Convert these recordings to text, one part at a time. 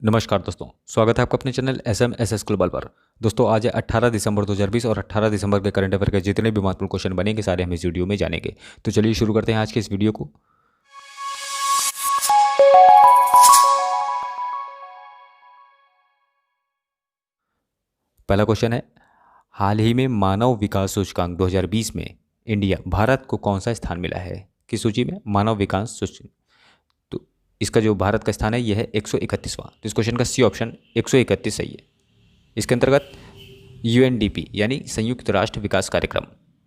नमस्कार दोस्तों, स्वागत है आपका अपने चैनल SMS ग्लोबल पर। दोस्तों आज है 18 दिसंबर 2020 और 18 दिसंबर के करंट अफेयर के जितने भी महत्वपूर्ण क्वेश्चन बनेंगे सारे हम इस वीडियो में जानेंगे। तो चलिए शुरू करते हैं आज के इस वीडियो को। पहला क्वेश्चन है, हाल ही में मानव विकास सूचकांक 2020 में इंडिया भारत को कौन सा स्थान मिला है? किस सूची में? मानव विकास सूचकांक। तो इसका जो भारत का स्थान है यह है 131वां। तो इस क्वेश्चन का सी ऑप्शन 131 सही है। इसके अंतर्गत UNDP यानी संयुक्त राष्ट्र विकास कार्यक्रम,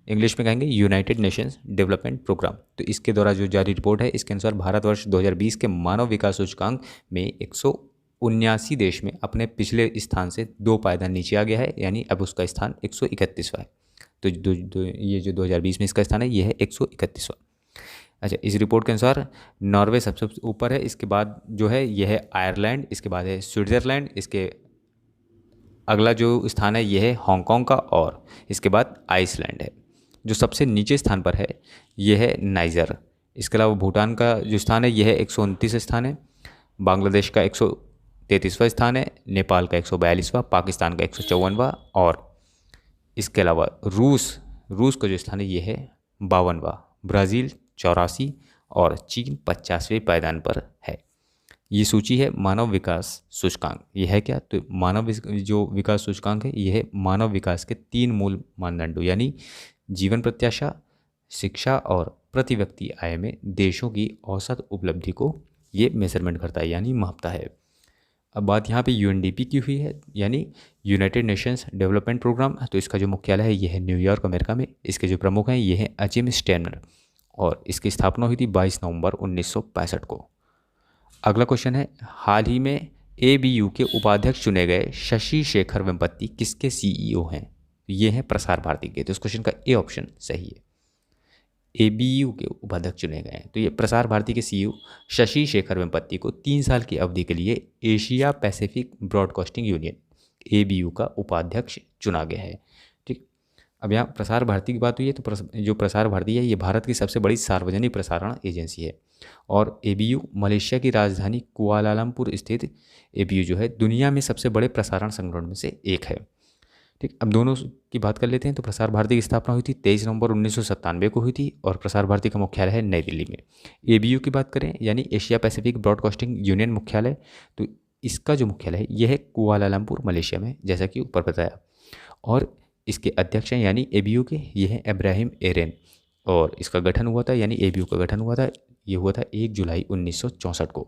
इंग्लिश में कहेंगे यूनाइटेड नेशंस डेवलपमेंट प्रोग्राम, तो इसके द्वारा जो जारी रिपोर्ट है इसके अनुसार भारतवर्ष 2020 के मानव विकास सूचकांक में 179 देश में अपने पिछले स्थान से 2 पायदान नीचे आ गया है, यानी अब उसका स्थान 131वां है। तो ये जो 2020 में इसका स्थान है ये है 131वां। अच्छा, इस रिपोर्ट के अनुसार नॉर्वे सबसे ऊपर है, इसके बाद जो है यह है आयरलैंड, इसके बाद है स्विट्ज़रलैंड, इसके अगला जो स्थान है यह है हांगकांग का, और इसके बाद आइसलैंड है। जो सबसे नीचे स्थान पर है यह है नाइजर। इसके अलावा भूटान का जो स्थान है यह है 129 स्थान है, बांग्लादेश का 133वां स्थान है, नेपाल का 142वां, पाकिस्तान का 154वां, और इसके अलावा रूस का जो स्थान है यह है 52वां, ब्राज़ील 84 और चीन 50वें पायदान पर है। ये सूची है मानव विकास सूचकांक। यह है क्या? तो जो विकास सूचकांक है यह है मानव विकास के 3 मूल मानदंडों यानी जीवन प्रत्याशा, शिक्षा और प्रति व्यक्ति आय में देशों की औसत उपलब्धि को ये मेजरमेंट करता है यानी मापता है। अब बात यहाँ पे UNDP की हुई है यानी यूनाइटेड नेशंस डेवलपमेंट प्रोग्राम। तो इसका जो मुख्यालय है यह है न्यूयॉर्क अमेरिका में। इसके जो प्रमुख हैं ये हैं अजिम स्टेनर, और इसकी स्थापना हुई थी 22 नवंबर 1965 को। अगला क्वेश्चन है, हाल ही में ABU के उपाध्यक्ष चुने गए शशि शेखर वेम्पति किसके CEO हैं? ये हैं प्रसार भारती के। तो इस क्वेश्चन का ए ऑप्शन सही है। ABU के उपाध्यक्ष चुने गए हैं, तो ये प्रसार भारती के CEO शशि शेखर वेम्पति को 3 साल की अवधि के लिए Asia Pacific broadcasting union ABU का उपाध्यक्ष चुना गया है। ठीक, अब यहाँ प्रसार भारती की बात हुई है, तो जो प्रसार भारती है ये भारत की सबसे बड़ी सार्वजनिक प्रसारण एजेंसी है, और ABU मलेशिया की राजधानी कुआलालंपुर स्थित ABU जो है दुनिया में सबसे बड़े प्रसारण संगठन में से एक है। ठीक, अब दोनों की बात कर लेते हैं। तो प्रसार भारती की स्थापना हुई थी 23 नवंबर 1997 को हुई थी, और प्रसार भारती का मुख्यालय है नई दिल्ली में। ABU की बात करें यानी एशिया पैसिफिक ब्रॉडकास्टिंग यूनियन मुख्यालय, तो इसका जो मुख्यालय है यह है कुआलालंपुर मलेशिया में, जैसा कि ऊपर बताया। और इसके अध्यक्ष हैं यानी ABU के ये हैं इब्राहिम एरेन, और इसका गठन हुआ था यानी ABU का गठन हुआ था, ये हुआ था 1 जुलाई 1964 को।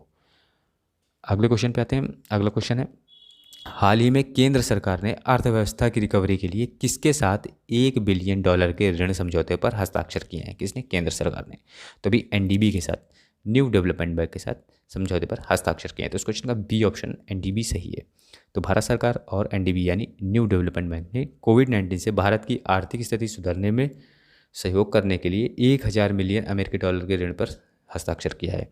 अगले क्वेश्चन पे आते हैं। अगला क्वेश्चन है, हाल ही में केंद्र सरकार ने अर्थव्यवस्था की रिकवरी के लिए किसके साथ $1 बिलियन के ऋण समझौते पर हस्ताक्षर किए हैं? किसने? केंद्र सरकार ने। तो अभी NDB के साथ, न्यू डेवलपमेंट बैंक के साथ समझौते पर हस्ताक्षर किए हैं। तो इस क्वेश्चन का बी ऑप्शन NDB सही है। तो भारत सरकार और NDB यानी न्यू डेवलपमेंट बैंक ने कोविड-19 से भारत की आर्थिक स्थिति सुधारने में सहयोग करने के लिए $1000 मिलियन के ऋण पर हस्ताक्षर किया है।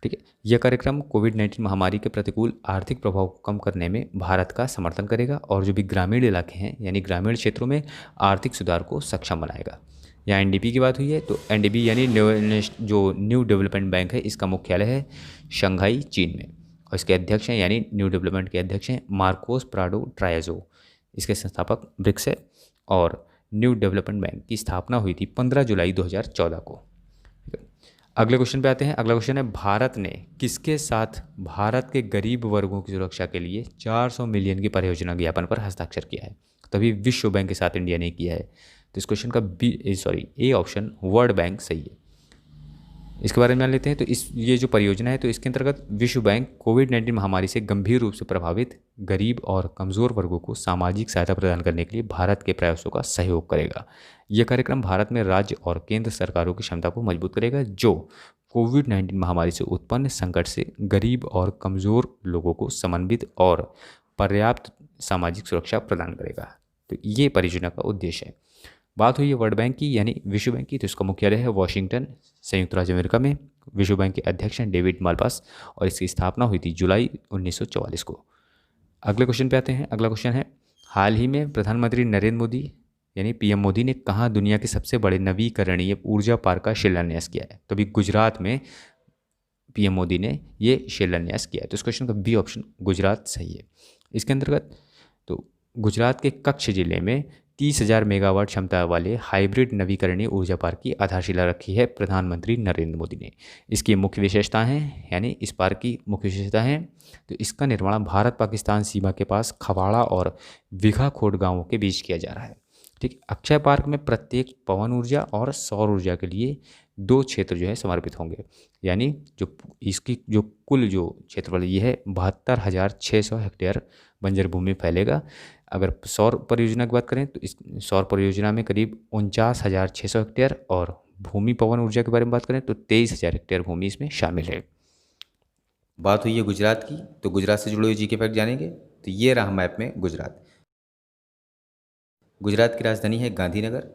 ठीक है, यह कार्यक्रम कोविड-19 महामारी के प्रतिकूल आर्थिक प्रभाव को कम करने में भारत का समर्थन करेगा, और जो भी ग्रामीण इलाके हैं यानी ग्रामीण क्षेत्रों में आर्थिक सुधार को सक्षम बनाएगा। यहाँ NDB की बात हुई है, तो NDB यानी जो न्यू डेवलपमेंट बैंक है इसका मुख्यालय है शंघाई, चीन में, और इसके अध्यक्ष हैं यानी न्यू डेवलपमेंट के अध्यक्ष हैं मार्कोस प्राडो ट्रायजो। इसके संस्थापक ब्रिक्स है, और न्यू डेवलपमेंट बैंक की स्थापना हुई थी 15 जुलाई 2014 को। अगले क्वेश्चन पे आते हैं। अगला क्वेश्चन है, भारत ने किसके साथ भारत के गरीब वर्गों की सुरक्षा के लिए 400 मिलियन की परियोजना ज्ञापन पर हस्ताक्षर किया है? तभी विश्व बैंक के साथ इंडिया ने किया है। तो इस क्वेश्चन का ए ऑप्शन वर्ल्ड बैंक सही है। इसके बारे में जान लेते हैं। तो ये जो परियोजना है तो इसके अंतर्गत विश्व बैंक कोविड-19 महामारी से गंभीर रूप से प्रभावित गरीब और कमज़ोर वर्गों को सामाजिक सहायता प्रदान करने के लिए भारत के प्रयासों का सहयोग करेगा। यह कार्यक्रम भारत में राज्य और केंद्र सरकारों की क्षमता को मजबूत करेगा, जो कोविड-19 महामारी से उत्पन्न संकट से गरीब और कमज़ोर लोगों को समन्वित और पर्याप्त सामाजिक सुरक्षा प्रदान करेगा। तो ये परियोजना का उद्देश्य है। बात हुई है वर्ल्ड बैंक की यानी विश्व बैंक की, तो इसका मुख्यालय है वॉशिंगटन, संयुक्त राज्य अमेरिका में। विश्व बैंक के अध्यक्ष हैं डेविड मालपास, और इसकी स्थापना हुई थी जुलाई 1944 को। अगले क्वेश्चन पे आते हैं। अगला क्वेश्चन है, हाल ही में प्रधानमंत्री नरेंद्र मोदी यानी PM मोदी ने कहाँ दुनिया के सबसे बड़े नवीकरणीय ऊर्जा पार्क का शिलान्यास किया है? तो अभी गुजरात में पीएम मोदी ने ये शिलान्यास किया है। तो इस क्वेश्चन का बी ऑप्शन गुजरात सही है। इसके अंतर्गत तो गुजरात के कच्छ जिले में 30,000 मेगावाट क्षमता वाले हाइब्रिड नवीकरणीय ऊर्जा पार्क की आधारशिला रखी है प्रधानमंत्री नरेंद्र मोदी ने। इसकी मुख्य विशेषता हैं, यानी इस पार्क की मुख्य विशेषता है, तो इसका निर्माण भारत पाकिस्तान सीमा के पास खवाड़ा और विघाखोट गांवों के बीच किया जा रहा है। ठीक, अक्षय पार्क में प्रत्येक पवन ऊर्जा और सौर ऊर्जा के लिए 2 क्षेत्र जो है समर्पित होंगे, यानी जो इसकी जो कुल जो क्षेत्रफल ये है 72,600 हेक्टेयर बंजर भूमि फैलेगा। अगर सौर परियोजना की बात करें तो इस सौर परियोजना में करीब 49,600 हेक्टेयर, और भूमि पवन ऊर्जा के बारे में बात करें तो 23,000 हेक्टेयर भूमि इसमें शामिल है। बात हुई है गुजरात की, तो गुजरात से जुड़े हुए जी के फैक्ट जानेंगे। तो ये रहा मैप में गुजरात। गुजरात की राजधानी है गांधीनगर।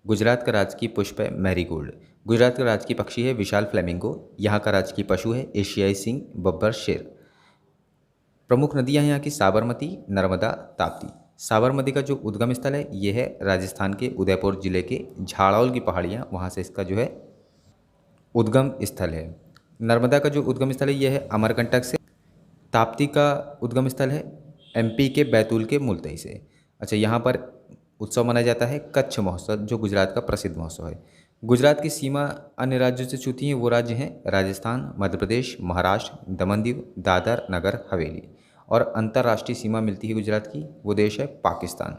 गुजरात का राजकीय पुष्प है मैरीगोल्ड। गुजरात का राजकीय पक्षी है विशाल फ्लेमिंगो। यहाँ का राजकीय पशु है एशियाई सिंह, बब्बर, शेर। प्रमुख नदियाँ हैं यहाँ की साबरमती, नर्मदा, ताप्ती। साबरमती का जो उद्गम स्थल है ये है राजस्थान के उदयपुर जिले के झाड़ौल की पहाड़ियाँ, वहाँ से इसका जो है उद्गम स्थल है। नर्मदा का जो उद्गम स्थल है ये है अमरकंटक से। ताप्ती का उद्गम स्थल है एमपी के बैतूल के मुल्तई से। अच्छा, यहाँ पर उत्सव मनाया जाता है कच्छ महोत्सव, जो गुजरात का प्रसिद्ध महोत्सव है। गुजरात की सीमा अन्य राज्यों से छूती हैं, वो राज्य हैं राजस्थान, मध्य प्रदेश, महाराष्ट्र, दमन दीव, दादर नगर हवेली। और अंतर्राष्ट्रीय सीमा मिलती है गुजरात की, वो देश है पाकिस्तान।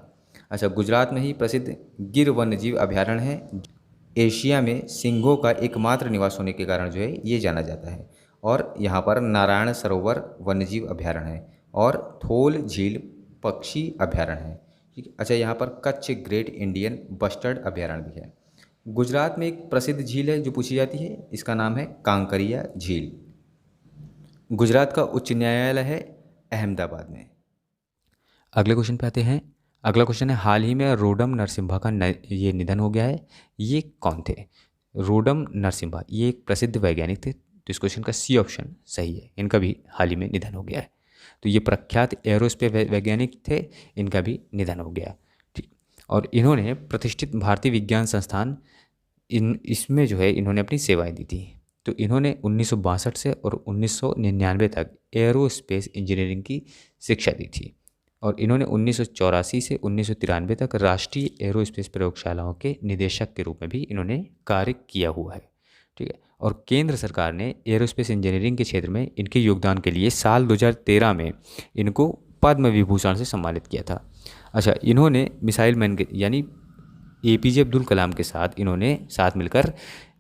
अच्छा, गुजरात में ही प्रसिद्ध गिर वन्यजीव अभयारण्य है। एशिया में सिंहों का एकमात्र निवास होने के कारण जो है ये जाना जाता है। और यहाँ पर नारायण सरोवर वन्यजीव अभयारण्य है और थोल झील पक्षी अभयारण्य है। ठीक है। अच्छा, यहाँ पर कच्छ ग्रेट इंडियन बस्टर्ड अभयारण्य भी है। गुजरात में एक प्रसिद्ध झील है जो पूछी जाती है, इसका नाम है कांकरिया झील। गुजरात का उच्च न्यायालय है अहमदाबाद में। अगले क्वेश्चन पे आते हैं। अगला क्वेश्चन है, हाल ही में रोडम नरसिम्हा का ये निधन हो गया है। ये कौन थे? रोडम नरसिम्हा ये एक प्रसिद्ध वैज्ञानिक थे। तो इस क्वेश्चन का सी ऑप्शन सही है, इनका भी हाल ही में निधन हो गया है। तो ये प्रख्यात एरोस्पेस वैज्ञानिक थे, इनका भी निधन हो गया। ठीक, और इन्होंने प्रतिष्ठित भारतीय विज्ञान संस्थान इसमें जो है इन्होंने अपनी सेवाएं दी थी। तो इन्होंने 1962 से और 1999 तक एरोस्पेस इंजीनियरिंग की शिक्षा दी थी। और इन्होंने 1984 से 1993 तक राष्ट्रीय एरोस्पेस प्रयोगशालाओं के निदेशक के रूप में भी इन्होंने कार्य किया हुआ है। ठीक है। और केंद्र सरकार ने एरोस्पेस इंजीनियरिंग के क्षेत्र में इनके योगदान के लिए साल 2013 में इनको पद्म विभूषण से सम्मानित किया था। अच्छा, इन्होंने मिसाइल मैन के यानी एपीजे अब्दुल कलाम के साथ इन्होंने साथ मिलकर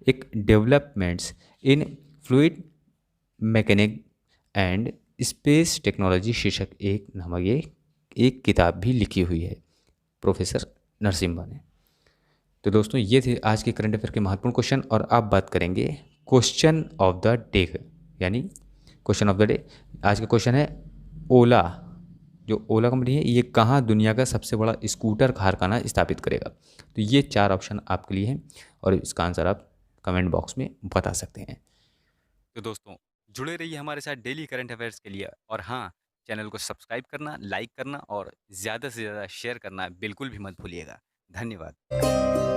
एक developments in fluid mechanic and space technology शीर्षक एक नामक ये एक किताब भी लिखी हुई है प्रोफेसर नरसिम्हा ने। तो दोस्तों, ये थे आज के करंट अफेयर के महत्वपूर्ण क्वेश्चन। और अब बात करेंगे क्वेश्चन ऑफ द डे, यानी क्वेश्चन ऑफ द डे। आज का क्वेश्चन है, ओला, जो ओला कंपनी है ये कहाँ दुनिया का सबसे बड़ा स्कूटर कारखाना स्थापित करेगा? तो ये 4 ऑप्शन आपके लिए हैं और इसका आंसर आप कमेंट बॉक्स में बता सकते हैं। तो दोस्तों, जुड़े रहिए हमारे साथ डेली करंट अफेयर्स के लिए। और हाँ, चैनल को सब्सक्राइब करना, लाइक करना और ज़्यादा से ज़्यादा शेयर करना बिल्कुल भी मत भूलिएगा। धन्यवाद।